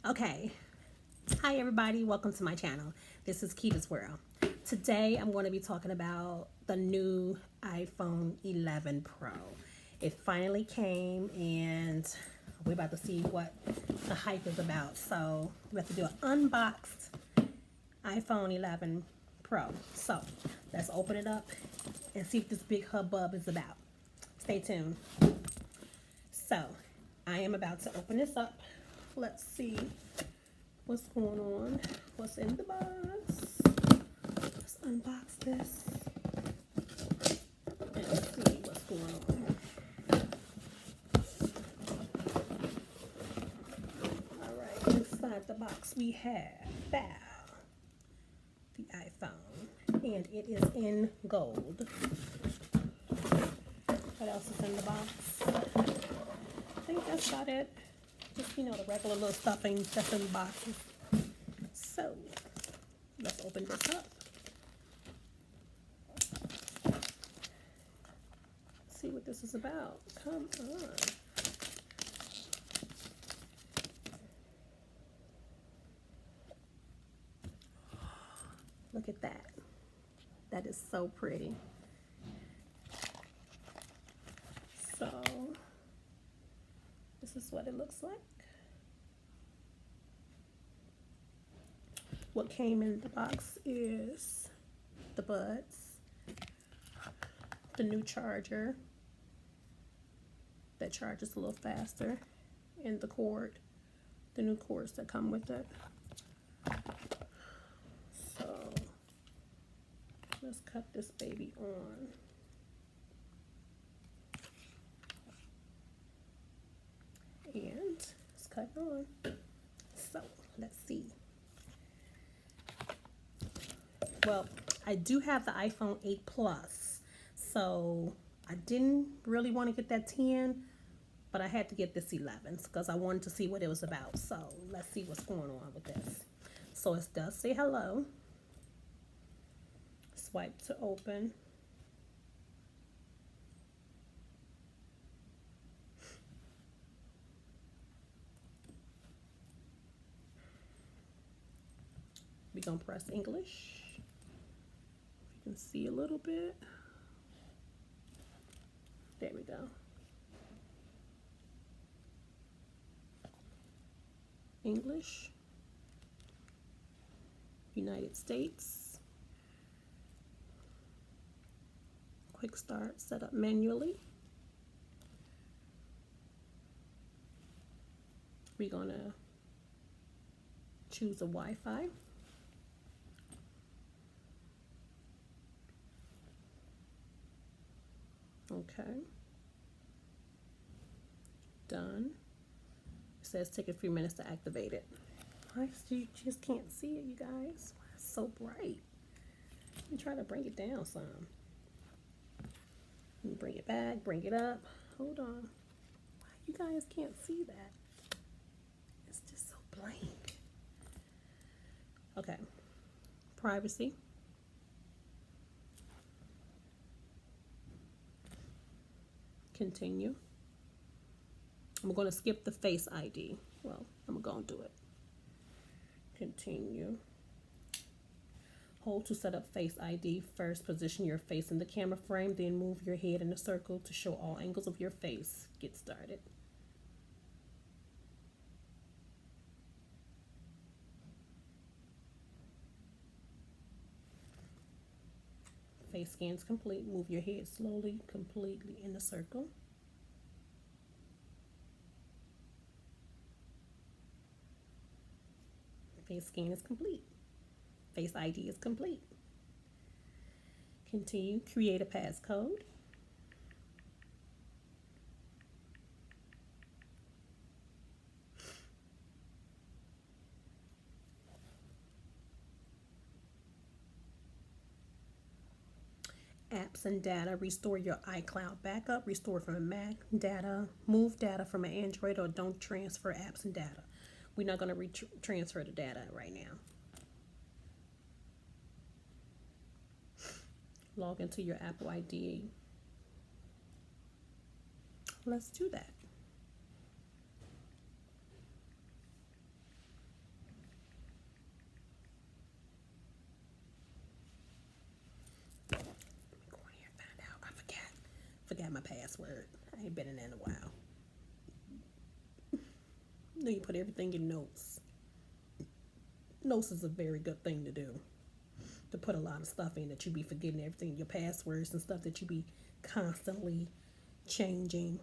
Okay, hi everybody, welcome to my channel. This is Ketasworld. Today I'm going to be talking about the new iPhone 11 Pro. It finally came and we're about to see what the hype is about. So we have to do an unboxed iPhone 11 Pro. So let's open it up and see what this big hubbub is about. Stay tuned. So I am about to open this up. Let's see what's going on, what's in the box. Let's unbox this and see what's going on. All right, inside the box we have the iPhone, and it is in gold. What else is in the box? I think that's about it. Just, the regular little stuffing that's in the boxes. So, let's open this up. See what this is about. Come on. Look at that. That is so pretty. So, this is what it looks like. What came in the box is the buds, the new charger that charges a little faster, and the cord, the new cords that come with it. So let's cut this baby on. And it's cut on. So let's see. Well, I do have the iPhone 8 Plus, so I didn't really want to get that 10, but I had to get this 11 because I wanted to see what it was about. So let's see what's going on with this. So it does say hello. Swipe to open. We're going to press English. You can see a little bit. There we go. English. United States. Quick start, set up manually. We're going to choose a Wi-Fi. Okay. Done. It says take a few minutes to activate it. You just can't see it, you guys. It's so bright. Let me try to bring it down some. Let me bring it back, bring it up. Hold on. Why you guys can't see that? It's just so blank. Okay. Privacy. Continue. I'm going to skip the Face ID. Well, I'm going to do it. Continue. Hold to set up Face ID. First, position your face in the camera frame, then move your head in a circle to show all angles of your face. Get started. Face scans complete. Move your head slowly, completely in a circle. Face scan is complete. Face ID is complete. Continue. Create a passcode. Apps and data. Restore your iCloud backup. Restore from a Mac. Data. Move data from an Android, or don't transfer apps and data. We're not going to transfer the data right now. Log into your Apple ID. Let's do that. Forgot my password. I ain't been in there in a while. Then you put everything in notes. Notes is a very good thing to do. To put a lot of stuff in that you be forgetting everything, your passwords and stuff that you be constantly changing.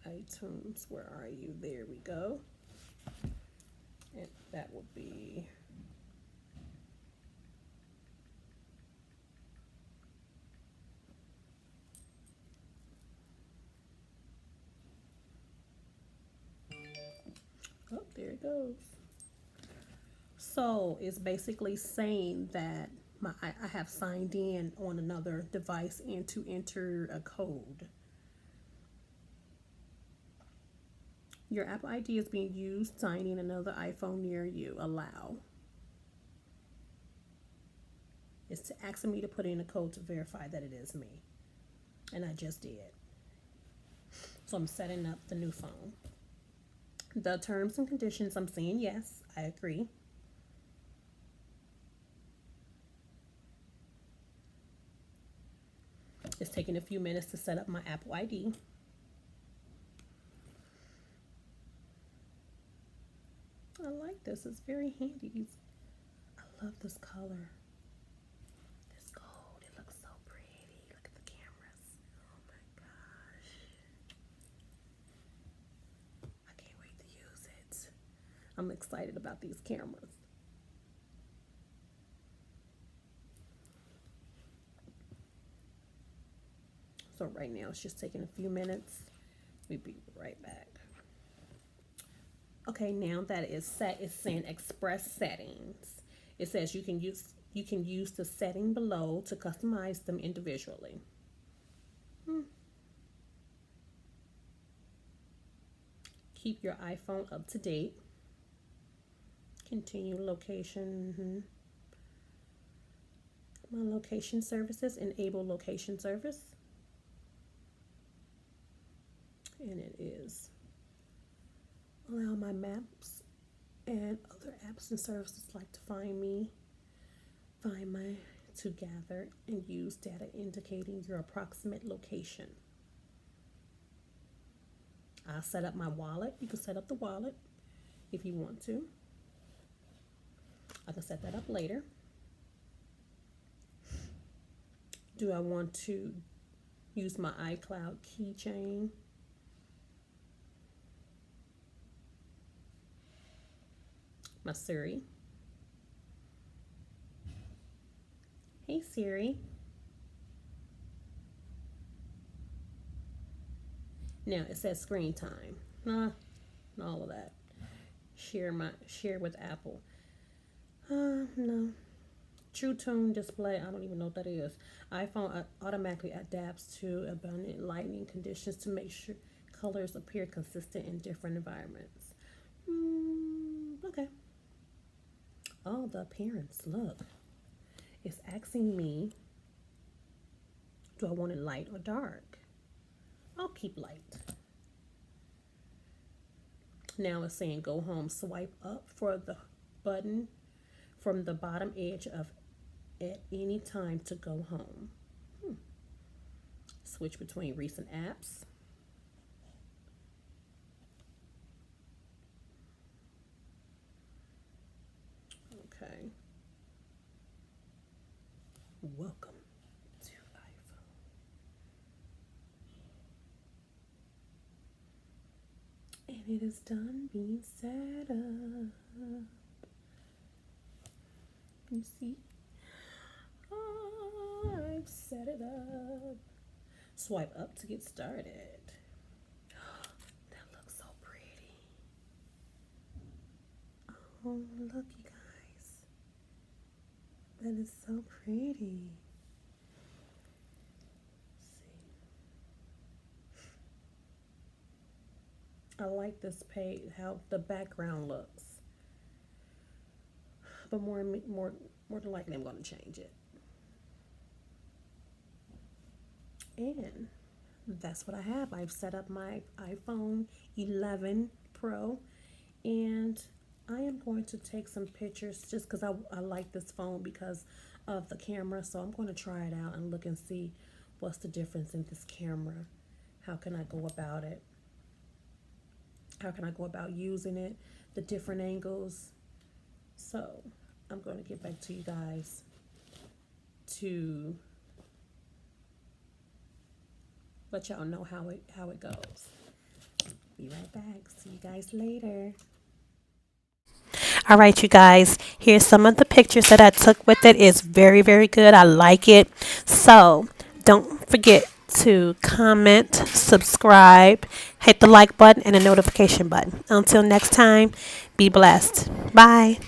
iTunes, where are you? There we go. And that would be oh, there it goes. So it's basically saying that I have signed in on another device and to enter a code. Your Apple ID is being used. Signing another iPhone near you. Allow. It's asking me to put in a code to verify that it is me. And I just did. So I'm setting up the new phone. The terms and conditions, I'm saying yes, I agree. It's taking a few minutes to set up my Apple ID. I like this. It's very handy. I love this color. This gold. It looks so pretty. Look at the cameras. Oh my gosh. I can't wait to use it. I'm excited about these cameras. So right now it's just taking a few minutes. We'll be right back. Okay, now that it's set, it's saying express settings. It says you can use the setting below to customize them individually. Keep your iPhone up to date. Continue location. My location services, enable location service. And it is allow my maps and other apps and services like to find me, find my to gather and use data indicating your approximate location. I'll set up my wallet. You can set up the wallet if you want to. I can set that up later. Do I want to use my iCloud keychain? My Siri. Hey Siri. Now it says screen time. All of that. Share with Apple. No. True Tone display. I don't even know what that is. iPhone automatically adapts to abundant lighting conditions to make sure colors appear consistent in different environments. Okay. Oh, the appearance. Look. It's asking me, do I want it light or dark? I'll keep light. Now it's saying go home. Swipe up for the button from the bottom edge of at any time to go home. Switch between recent apps. Okay. Welcome to iPhone. And it is done being set up. You see? I've set it up. Swipe up to get started. That looks so pretty. Oh, look, you guys. That is so pretty. Let's see. I like this page, how the background looks. But more than likely, I'm going to change it. And that's what I have. I've set up my iPhone 11 Pro, and I am going to take some pictures just because I like this phone because of the camera. So I'm going to try it out and look and see what's the difference in this camera. How can I go about it? How can I go about using it? The different angles. So I'm going to get back to you guys to let y'all know how it goes. Be right back. See you guys later. All right, you guys, here's some of the pictures that I took with it. It's very, very good. I like it. So don't forget to comment, subscribe, hit the like button and the notification button. Until next time, be blessed. Bye.